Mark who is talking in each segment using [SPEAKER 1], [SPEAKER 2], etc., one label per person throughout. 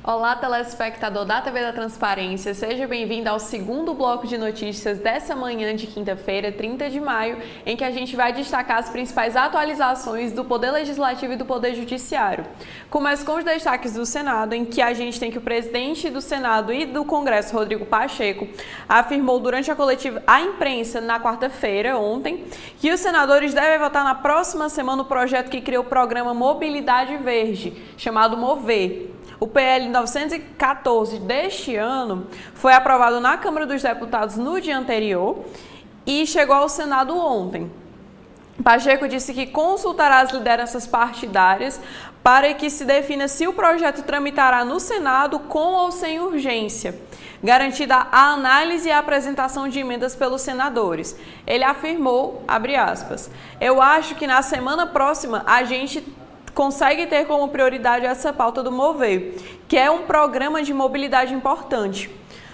[SPEAKER 1] Olá, telespectador da TV da Transparência, seja bem-vindo ao segundo bloco de notícias dessa manhã de quinta-feira, 30 de maio, em que a gente vai destacar as principais atualizações do Poder Legislativo e do Poder Judiciário. Começa com os destaques do Senado, em que a gente tem que o presidente do Senado e do Congresso, Rodrigo Pacheco, afirmou durante a coletiva à imprensa na quarta-feira, ontem, que os senadores devem votar na próxima semana o projeto que criou o programa Mobilidade Verde, chamado MOVER. O PL 914 deste ano foi aprovado na Câmara dos Deputados no dia anterior e chegou ao Senado ontem. Pacheco disse que consultará as lideranças partidárias para que se defina se o projeto tramitará no Senado com ou sem urgência, garantida a análise e a apresentação de emendas pelos senadores. Ele afirmou, abre aspas, eu acho que na semana próxima a gente consegue ter como prioridade essa pauta do MOVER, que é um programa de mobilidade importante.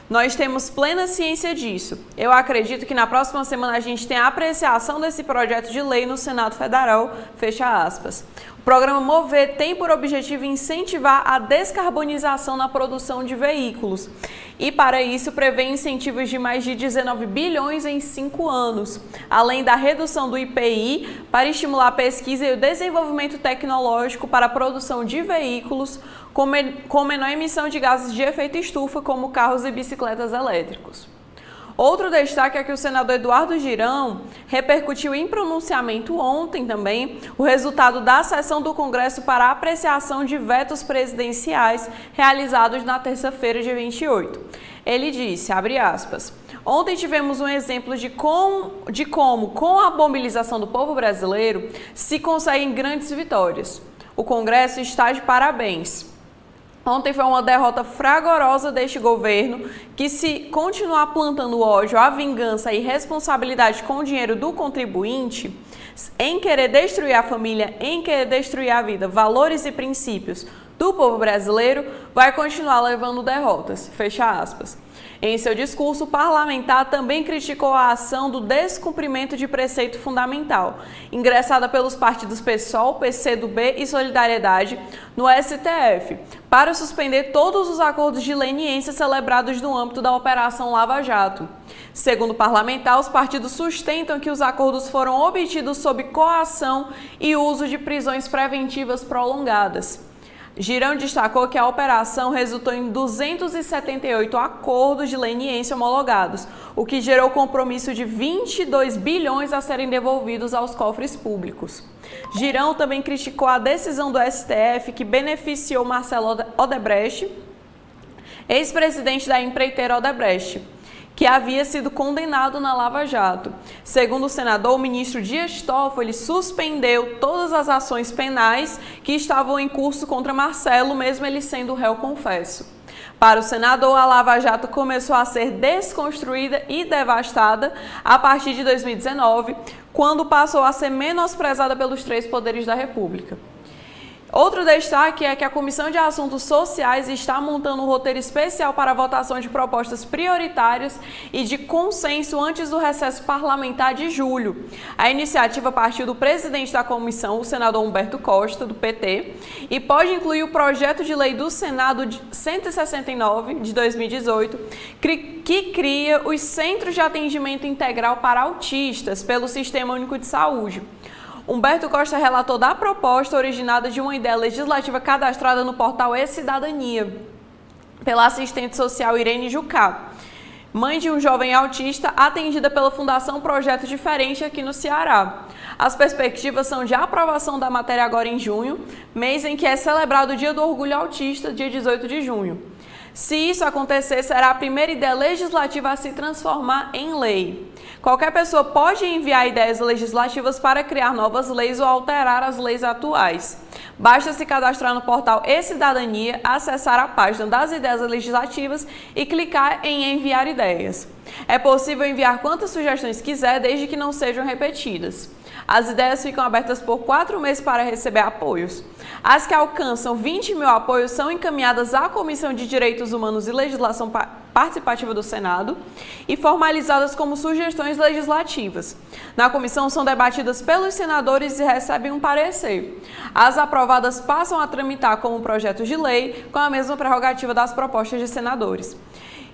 [SPEAKER 1] Nós temos plena ciência disso. Eu acredito que na próxima semana a gente tem a apreciação desse projeto de lei no Senado Federal, fecha aspas. O programa MOVER tem por objetivo incentivar a descarbonização na produção de veículos e, para isso, prevê incentivos de mais de 19 bilhões em 5 anos, além da redução do IPI para estimular a pesquisa e o desenvolvimento tecnológico para a produção de veículos com menor emissão de gases de efeito estufa, como carros e bicicletas elétricos. Outro destaque é que o senador Eduardo Girão repercutiu em pronunciamento ontem também o resultado da sessão do Congresso para a apreciação de vetos presidenciais realizados na terça-feira, dia 28. Ele disse, abre aspas, ontem tivemos um exemplo de como, com a mobilização do povo brasileiro, se conseguem grandes vitórias. O Congresso está de parabéns. Ontem foi uma derrota fragorosa deste governo que, se continuar plantando ódio, a vingança e responsabilidade com o dinheiro do contribuinte, em querer destruir a família, em querer destruir a vida, valores e princípios do povo brasileiro, vai continuar levando derrotas, fecha aspas. Em seu discurso, o parlamentar também criticou a ação do descumprimento de preceito fundamental, ingressada pelos partidos PSOL, PCdoB e Solidariedade no STF, para suspender todos os acordos de leniência celebrados no âmbito da Operação Lava Jato. Segundo o parlamentar, os partidos sustentam que os acordos foram obtidos sob coação e uso de prisões preventivas prolongadas. Girão destacou que a operação resultou em 278 acordos de leniência homologados, o que gerou compromisso de 22 bilhões a serem devolvidos aos cofres públicos. Girão também criticou a decisão do STF que beneficiou Marcelo Odebrecht, ex-presidente da empreiteira Odebrecht, que havia sido condenado na Lava Jato. Segundo o senador, o ministro Dias Toffoli suspendeu todas as ações penais que estavam em curso contra Marcelo, mesmo ele sendo réu confesso. Para o senador, a Lava Jato começou a ser desconstruída e devastada a partir de 2019, quando passou a ser menosprezada pelos 3 poderes da República. Outro destaque é que a Comissão de Assuntos Sociais está montando um roteiro especial para a votação de propostas prioritárias e de consenso antes do recesso parlamentar de julho. A iniciativa partiu do presidente da comissão, o senador Humberto Costa, do PT, e pode incluir o projeto de lei do Senado 169, de 2018, que cria os Centros de Atendimento Integral para Autistas pelo Sistema Único de Saúde. Humberto Costa relatou da proposta originada de uma ideia legislativa cadastrada no portal E-Cidadania, pela assistente social Irene Jucá, mãe de um jovem autista atendida pela Fundação Projeto Diferente aqui no Ceará. As perspectivas são de aprovação da matéria agora em junho, mês em que é celebrado o Dia do Orgulho Autista, dia 18 de junho. Se isso acontecer, será a primeira ideia legislativa a se transformar em lei. Qualquer pessoa pode enviar ideias legislativas para criar novas leis ou alterar as leis atuais. Basta se cadastrar no portal E-Cidadania, acessar a página das ideias legislativas e clicar em enviar ideias. É possível enviar quantas sugestões quiser, desde que não sejam repetidas. As ideias ficam abertas por 4 meses para receber apoios. As que alcançam 20 mil apoios são encaminhadas à Comissão de Direitos Humanos e Legislação Participativa do Senado e formalizadas como sugestões legislativas. Na comissão são debatidas pelos senadores e recebem um parecer. As aprovadas passam a tramitar como projetos de lei, com a mesma prerrogativa das propostas de senadores.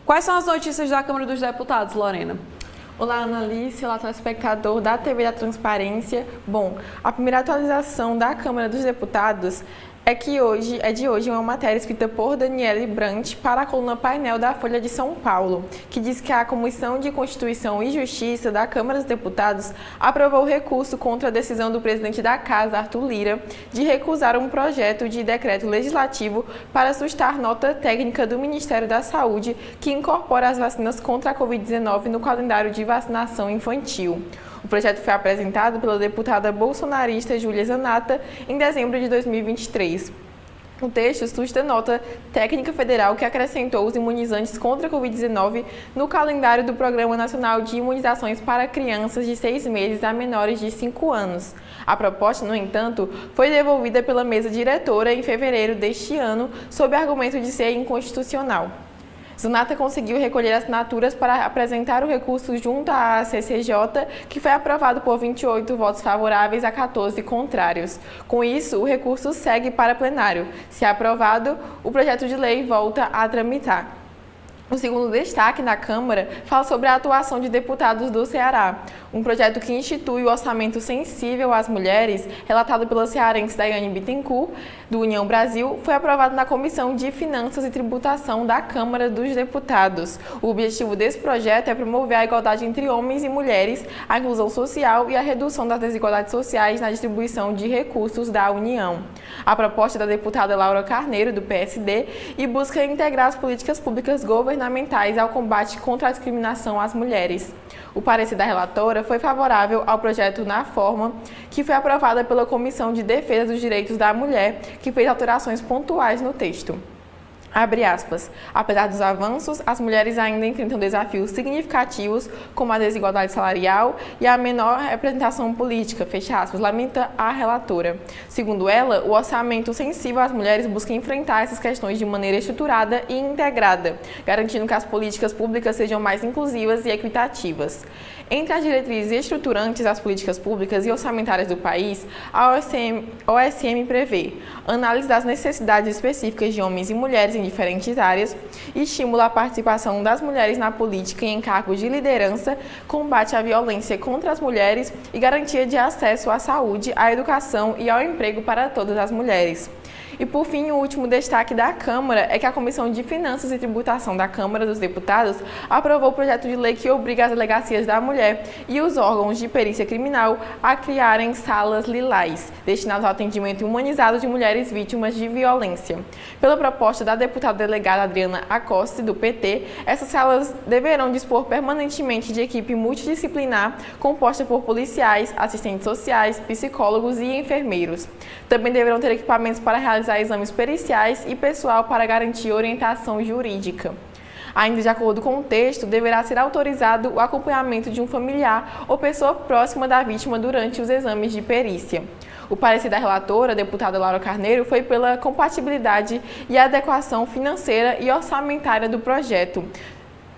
[SPEAKER 1] Quais são as notícias da Câmara dos Deputados, Lorena?
[SPEAKER 2] Olá, Analice, olá, telespectador da TV da Transparência. Bom, a primeira atualização da Câmara dos Deputados é de hoje uma matéria escrita por Daniele Brant para a coluna Painel da Folha de São Paulo, que diz que a Comissão de Constituição e Justiça da Câmara dos Deputados aprovou o recurso contra a decisão do presidente da Casa, Arthur Lira, de recusar um projeto de decreto legislativo para sustar nota técnica do Ministério da Saúde que incorpora as vacinas contra a Covid-19 no calendário de vacinação infantil. O projeto foi apresentado pela deputada bolsonarista Júlia Zanata em dezembro de 2023. O texto susta nota técnica federal que acrescentou os imunizantes contra a Covid-19 no calendário do Programa Nacional de Imunizações para crianças de 6 meses a menores de 5 anos. A proposta, no entanto, foi devolvida pela mesa diretora em fevereiro deste ano, sob argumento de ser inconstitucional. Zanata conseguiu recolher assinaturas para apresentar o recurso junto à CCJ, que foi aprovado por 28 votos favoráveis a 14 contrários. Com isso, o recurso segue para plenário. Se aprovado, o projeto de lei volta a tramitar. O segundo destaque na Câmara fala sobre a atuação de deputados do Ceará. Um projeto que institui o orçamento sensível às mulheres, relatado pela cearense Daiane Bittencourt, do União Brasil, foi aprovado na Comissão de Finanças e Tributação da Câmara dos Deputados. O objetivo desse projeto é promover a igualdade entre homens e mulheres, a inclusão social e a redução das desigualdades sociais na distribuição de recursos da União. A proposta é da deputada Laura Carneiro, do PSD, e busca integrar as políticas públicas governamentais ao combate contra a discriminação às mulheres. O parecer da relatora foi favorável ao projeto na forma que foi aprovada pela Comissão de Defesa dos Direitos da Mulher, que fez alterações pontuais no texto. Abre aspas. Apesar dos avanços, as mulheres ainda enfrentam desafios significativos, como a desigualdade salarial e a menor representação política, fecha aspas, lamenta a relatora. Segundo ela, o orçamento sensível às mulheres busca enfrentar essas questões de maneira estruturada e integrada, garantindo que as políticas públicas sejam mais inclusivas e equitativas. Entre as diretrizes estruturantes das políticas públicas e orçamentárias do país, a OSM prevê análise das necessidades específicas de homens e mulheres em diferentes áreas, estimula a participação das mulheres na política e em cargos de liderança, combate à violência contra as mulheres e garantia de acesso à saúde, à educação e ao emprego para todas as mulheres. E, por fim, o último destaque da Câmara é que a Comissão de Finanças e Tributação da Câmara dos Deputados aprovou o projeto de lei que obriga as delegacias da mulher e os órgãos de perícia criminal a criarem salas lilás, destinadas ao atendimento humanizado de mulheres vítimas de violência. Pela proposta da deputada delegada Adriana Acosta, do PT, essas salas deverão dispor permanentemente de equipe multidisciplinar composta por policiais, assistentes sociais, psicólogos e enfermeiros. Também deverão ter equipamentos para realizar exames periciais e pessoal para garantir orientação jurídica. Ainda de acordo com o texto, deverá ser autorizado o acompanhamento de um familiar ou pessoa próxima da vítima durante os exames de perícia. O parecer da relatora, a deputada Laura Carneiro, foi pela compatibilidade e adequação financeira e orçamentária do projeto,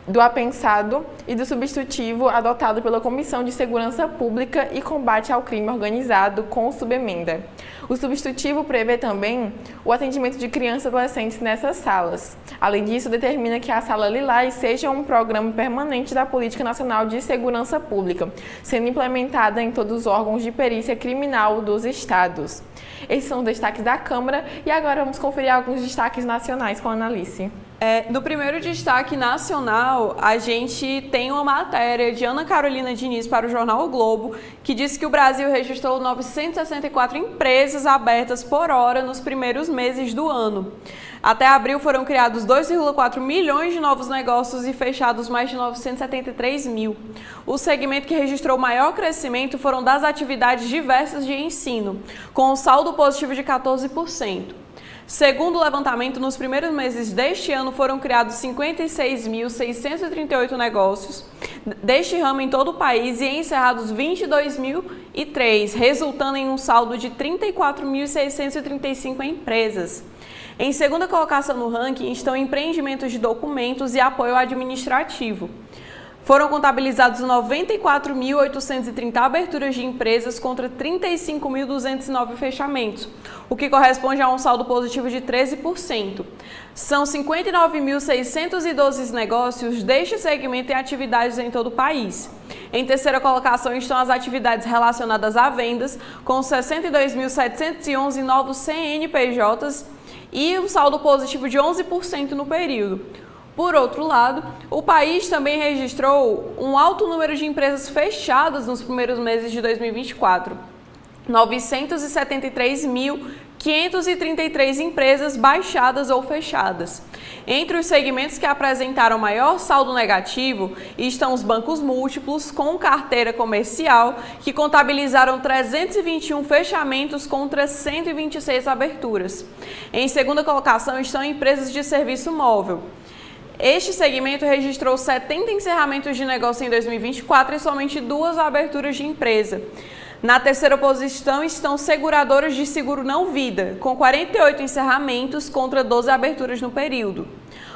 [SPEAKER 2] do apensado e do substitutivo adotado pela Comissão de Segurança Pública e Combate ao Crime Organizado com subemenda. O substitutivo prevê também o atendimento de crianças e adolescentes nessas salas. Além disso, determina que a Sala Lilás seja um programa permanente da Política Nacional de Segurança Pública, sendo implementada em todos os órgãos de perícia criminal dos estados. Esses são os destaques da Câmara e agora vamos conferir alguns destaques nacionais com a Analice.
[SPEAKER 1] No primeiro destaque nacional, a gente tem uma matéria de Ana Carolina Diniz para o jornal O Globo, que diz que o Brasil registrou 964 empresas abertas por hora nos primeiros meses do ano. Até abril foram criados 2,4 milhões de novos negócios e fechados mais de 973 mil. O segmento que registrou maior crescimento foram das atividades diversas de ensino, com um saldo positivo de 14%. Segundo o levantamento, nos primeiros meses deste ano foram criados 56.638 negócios deste ramo em todo o país e encerrados 22.003, resultando em um saldo de 34.635 empresas. Em segunda colocação no ranking estão empreendimentos de documentos e apoio administrativo. Foram contabilizados 94.830 aberturas de empresas contra 35.209 fechamentos, o que corresponde a um saldo positivo de 13%. São 59.612 negócios deste segmento em atividades em todo o país. Em terceira colocação estão as atividades relacionadas a vendas, com 62.711 novos CNPJs e um saldo positivo de 11% no período. Por outro lado, o país também registrou um alto número de empresas fechadas nos primeiros meses de 2024. 973.533 empresas baixadas ou fechadas. Entre os segmentos que apresentaram maior saldo negativo estão os bancos múltiplos com carteira comercial, que contabilizaram 321 fechamentos contra 126 aberturas. Em segunda colocação estão empresas de serviço móvel. Este segmento registrou 70 encerramentos de negócio em 2024 e somente 2 aberturas de empresa. Na terceira posição estão seguradoras de seguro não vida, com 48 encerramentos contra 12 aberturas no período.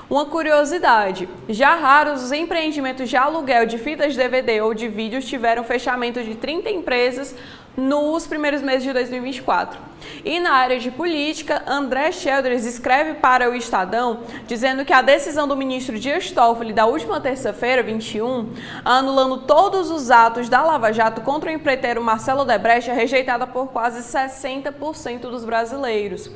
[SPEAKER 1] Uma curiosidade, já raros os empreendimentos de aluguel de fitas DVD ou de vídeos tiveram fechamento de 30 empresas nos primeiros meses de 2024. E na área de política, André Chelders escreve para o Estadão dizendo que a decisão do ministro Dias Toffoli da última terça-feira, 21, anulando todos os atos da Lava Jato contra o empreiteiro Marcelo Odebrecht é rejeitada por quase 60% dos brasileiros.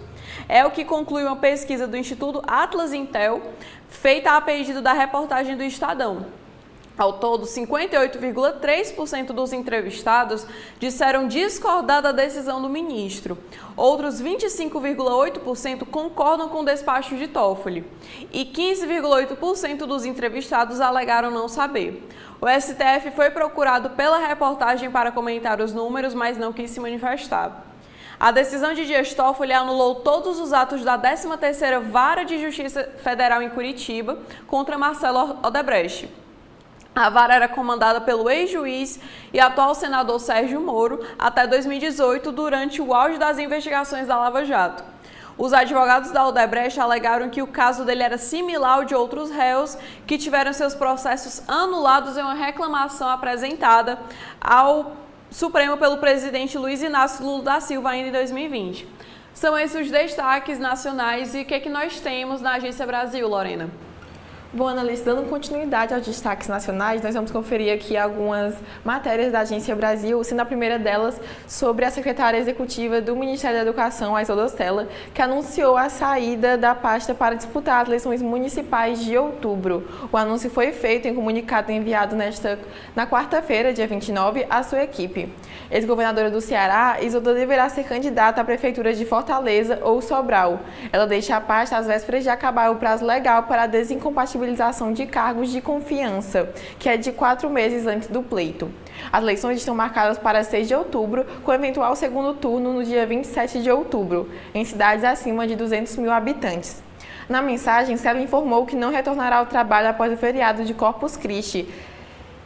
[SPEAKER 1] É o que conclui uma pesquisa do Instituto Atlas Intel, feita a pedido da reportagem do Estadão. Ao todo, 58,3% dos entrevistados disseram discordar da decisão do ministro. Outros 25,8% concordam com o despacho de Toffoli. E 15,8% dos entrevistados alegaram não saber. O STF foi procurado pela reportagem para comentar os números, mas não quis se manifestar. A decisão de Dias Toffoli anulou todos os atos da 13ª Vara de Justiça Federal em Curitiba contra Marcelo Odebrecht. A vara era comandada pelo ex-juiz e atual senador Sérgio Moro até 2018, durante o auge das investigações da Lava Jato. Os advogados da Odebrecht alegaram que o caso dele era similar ao de outros réus que tiveram seus processos anulados em uma reclamação apresentada ao Supremo pelo presidente Luiz Inácio Lula da Silva ainda em 2020. São esses os destaques nacionais e o que é que nós temos na Agência Brasil, Lorena?
[SPEAKER 2] Bom, analista, dando continuidade aos destaques nacionais, nós vamos conferir aqui algumas matérias da Agência Brasil, sendo a primeira delas sobre a secretária executiva do Ministério da Educação, a Isolda Sela, que anunciou a saída da pasta para disputar as eleições municipais de outubro. O anúncio foi feito em comunicado enviado na quarta-feira, dia 29, à sua equipe. Ex-governadora do Ceará, Isolda deverá ser candidata à prefeitura de Fortaleza ou Sobral. Ela deixa a pasta às vésperas de acabar o prazo legal para a desincompatibilização de cargos de confiança, que é de 4 meses antes do pleito. As eleições estão marcadas para 6 de outubro, com eventual segundo turno no dia 27 de outubro, em cidades acima de 200 mil habitantes. Na mensagem, Sela informou que não retornará ao trabalho após o feriado de Corpus Christi.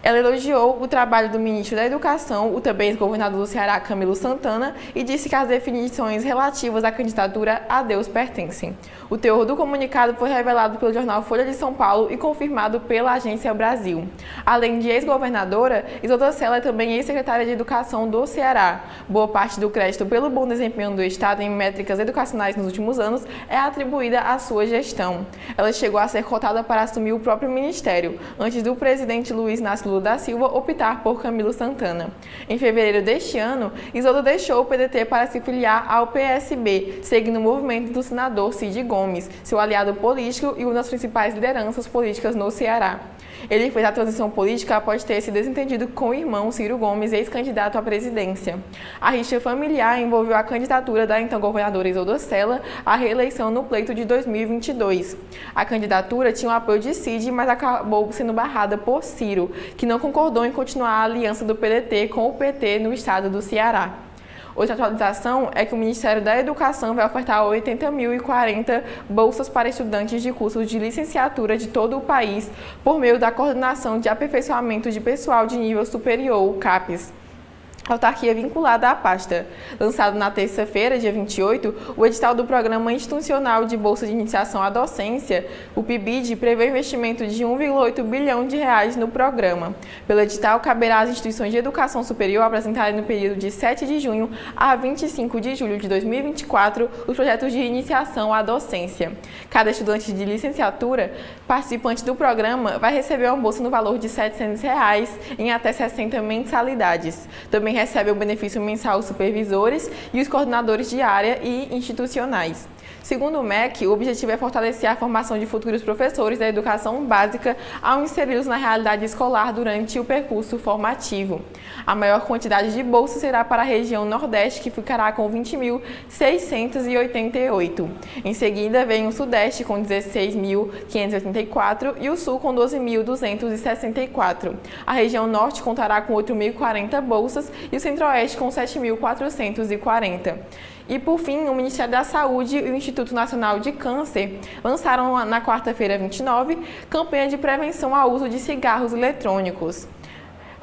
[SPEAKER 2] Ela elogiou o trabalho do ministro da Educação, o também ex-governador do Ceará, Camilo Santana, e disse que as definições relativas à candidatura a Deus pertencem. O teor do comunicado foi revelado pelo jornal Folha de São Paulo e confirmado pela Agência Brasil. Além de ex-governadora, Isolda Sela é também ex-secretária de Educação do Ceará. Boa parte do crédito pelo bom desempenho do Estado em métricas educacionais nos últimos anos é atribuída à sua gestão. Ela chegou a ser cotada para assumir o próprio ministério, antes do presidente Luiz Inácio Lula da Silva optar por Camilo Santana. Em fevereiro deste ano, Isolda deixou o PDT para se filiar ao PSB, seguindo o movimento do senador Cid Gomes, seu aliado político e uma das principais lideranças políticas no Ceará. Ele fez a transição política após ter se desentendido com o irmão Ciro Gomes, ex-candidato à presidência. A rixa familiar envolveu a candidatura da então governadora Isolda Sela à reeleição no pleito de 2022. A candidatura tinha o apoio de Cid, mas acabou sendo barrada por Ciro, que não concordou em continuar a aliança do PDT com o PT no estado do Ceará. Outra atualização é que o Ministério da Educação vai ofertar 80.040 bolsas para estudantes de cursos de licenciatura de todo o país por meio da Coordenação de Aperfeiçoamento de Pessoal de Nível Superior, o CAPES. Autarquia vinculada à pasta. Lançado na terça-feira, dia 28, o edital do Programa Institucional de Bolsa de Iniciação à Docência, o PIBID, prevê investimento de 1,8 bilhão de reais no programa. Pelo edital, caberá às instituições de educação superior apresentarem no período de 7 de junho a 25 de julho de 2024 os projetos de iniciação à docência. Cada estudante de licenciatura participante do programa vai receber uma bolsa no valor de R$ 700 reais em até 60 mensalidades. Também recebe o benefício mensal os supervisores e os coordenadores de área e institucionais. Segundo o MEC, o objetivo é fortalecer a formação de futuros professores da educação básica ao inseri-los na realidade escolar durante o percurso formativo. A maior quantidade de bolsas será para a região Nordeste, que ficará com 20.688. Em seguida, vem o Sudeste, com 16.584 e o Sul, com 12.264. A região Norte contará com 8.040 bolsas e o Centro-Oeste, com 7.440. E, por fim, o Ministério da Saúde e o Instituto Nacional de Câncer lançaram na quarta-feira 29 campanha de prevenção ao uso de cigarros eletrônicos.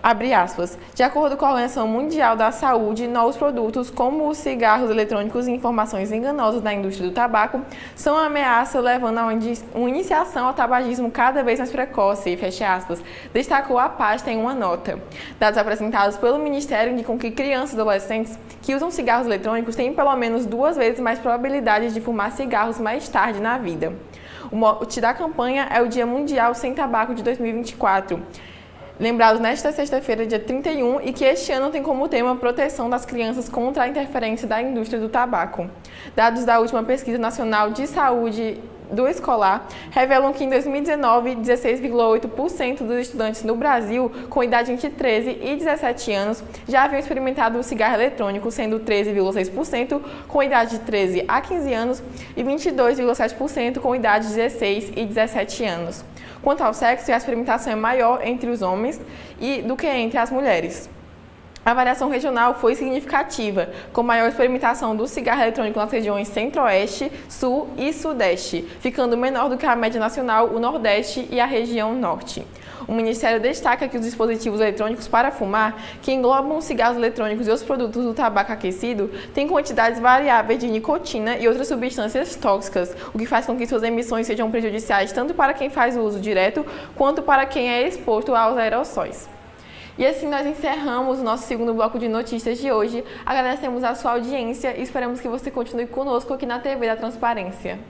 [SPEAKER 2] Abre aspas. De acordo com a Organização Mundial da Saúde, novos produtos como os cigarros eletrônicos e informações enganosas da indústria do tabaco são uma ameaça, levando a uma iniciação ao tabagismo cada vez mais precoce, fecha aspas, destacou a pasta em uma nota. Dados apresentados pelo Ministério indicam que crianças e adolescentes que usam cigarros eletrônicos têm pelo menos 2 vezes mais probabilidade de fumar cigarros mais tarde na vida. O mote da campanha é o Dia Mundial Sem Tabaco de 2024. Lembrado nesta sexta-feira, dia 31, e que este ano tem como tema a proteção das crianças contra a interferência da indústria do tabaco. Dados da última pesquisa nacional de saúde do escolar revelam que em 2019, 16,8% dos estudantes no Brasil com idade entre 13 e 17 anos já haviam experimentado o cigarro eletrônico, sendo 13,6% com idade de 13 a 15 anos e 22,7% com idade de 16 e 17 anos. Quanto ao sexo, a experimentação é maior entre os homens do que entre as mulheres. A variação regional foi significativa, com maior experimentação do cigarro eletrônico nas regiões Centro-Oeste, Sul e Sudeste, ficando menor do que a média nacional, o Nordeste e a região Norte. O Ministério destaca que os dispositivos eletrônicos para fumar, que englobam os cigarros eletrônicos e os produtos do tabaco aquecido, têm quantidades variáveis de nicotina e outras substâncias tóxicas, o que faz com que suas emissões sejam prejudiciais tanto para quem faz o uso direto, quanto para quem é exposto aos aerossóis. E assim nós encerramos o nosso segundo bloco de notícias de hoje. Agradecemos a sua audiência e esperamos que você continue conosco aqui na TV da Transparência.